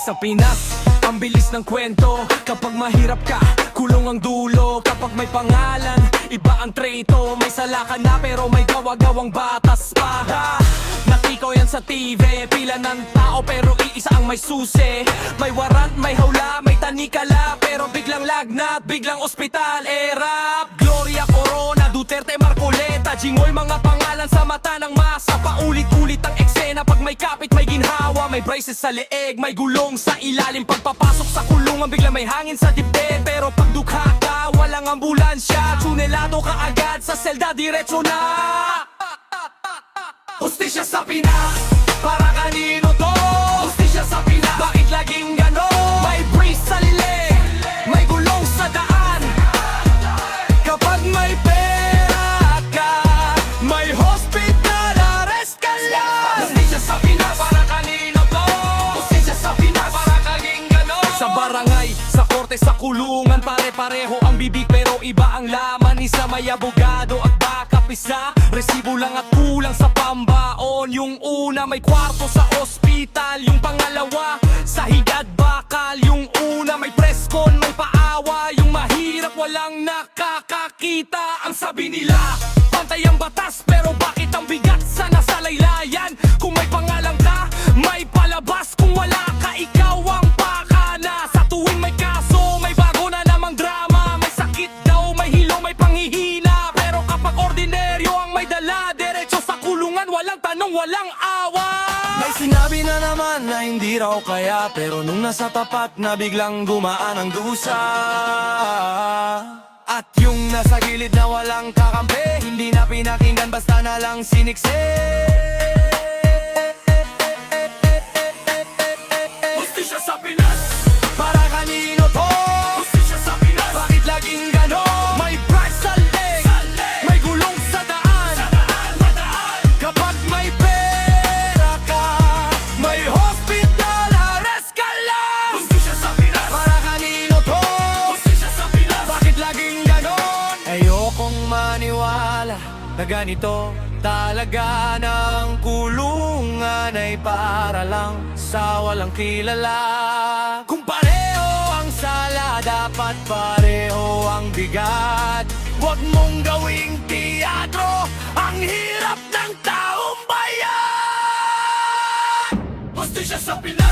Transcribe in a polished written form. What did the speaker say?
Sa Pinas, ang bilis ng kwento. Kapag mahirap ka, kulong ang dulo. Kapag may pangalan, iba ang treto. May sala ka na pero may gawa-gawang batas pa. Nakikaw yan sa TV, pila ng tao pero iisa ang may susi. May warrant, may hawla, may tanikala, pero biglang lagnat, biglang ospital. Rap, Gloria Corona, Duterte, Marcoleta, Jinggoy, mga pangalan sa mata ng masa. Paulit-ulit ang eksena, pag may kapit, may ginhawa. May braces sa leeg, may gulong sa ilalim. Pagpapasok sa kulungan, biglang may hangin sa dibdib. Pero pag dukha ka, walang ambulansya. Tunelado ka agad sa selda, diretso na. Hustisya sa Pinas, para kanino to? Hustisya sa Pinas, bakit laging ganon? May brace sa lileg, may gulong sa daan. Kapag may pera ka, may hospital, arrest ka lang. Hustisya sa Pinas, para kanino to? Hustisya sa Pinas, para laging ganon. Sa barangay, sa korte, sa kulungan, pare-pareho ang bibig pero iba ang laman. Isa may abogado at backup, isa resibo lang at kulang sa pambaon. Yung una may kwarto sa ospital, yung pangalawa sa higad bakal. Yung una may preskon, may paawa. Yung mahirap walang nakakakita. Ang sabi nila, pantay ang batas, pero bakit ang bigat sa nasa laylayan? Kung may pangalan ka, may palabas. Kung wala ka, ikaw ang pakana. Sa tuwing may kaso, may bago na namang drama. May sakit daw, may hilo, may panghihina. Pero kapag ordinaryo ang may dala, diretso sa kulungan, walang tanong, walang awa. May sinabi na naman na hindi raw kaya, pero nung nasa tapat na biglang gumaan ang dusa. At yung nasa gilid na walang kakampi, hindi na pinakinggan, basta na lang siniksi. Hustisya sa Pinas, para kanino to? Hustisya sa Pinas, bakit laging ganon? May price sa leg, may gulong sa daan. Kapag may pera ka, may hospital, arrest ka lang. Hustisya sa Pinas, para kanino to? Hustisya sa Pinas, bakit laging ganon? Ayokong maniwala na ganito talaga, ng kulungan ay para lang sa walang kilala. Kung pareho ang sala, dapat pareho ang bigat. Huwag mong gawing teatro ang hirap ng taong bayan. Hustisya sa Pinas.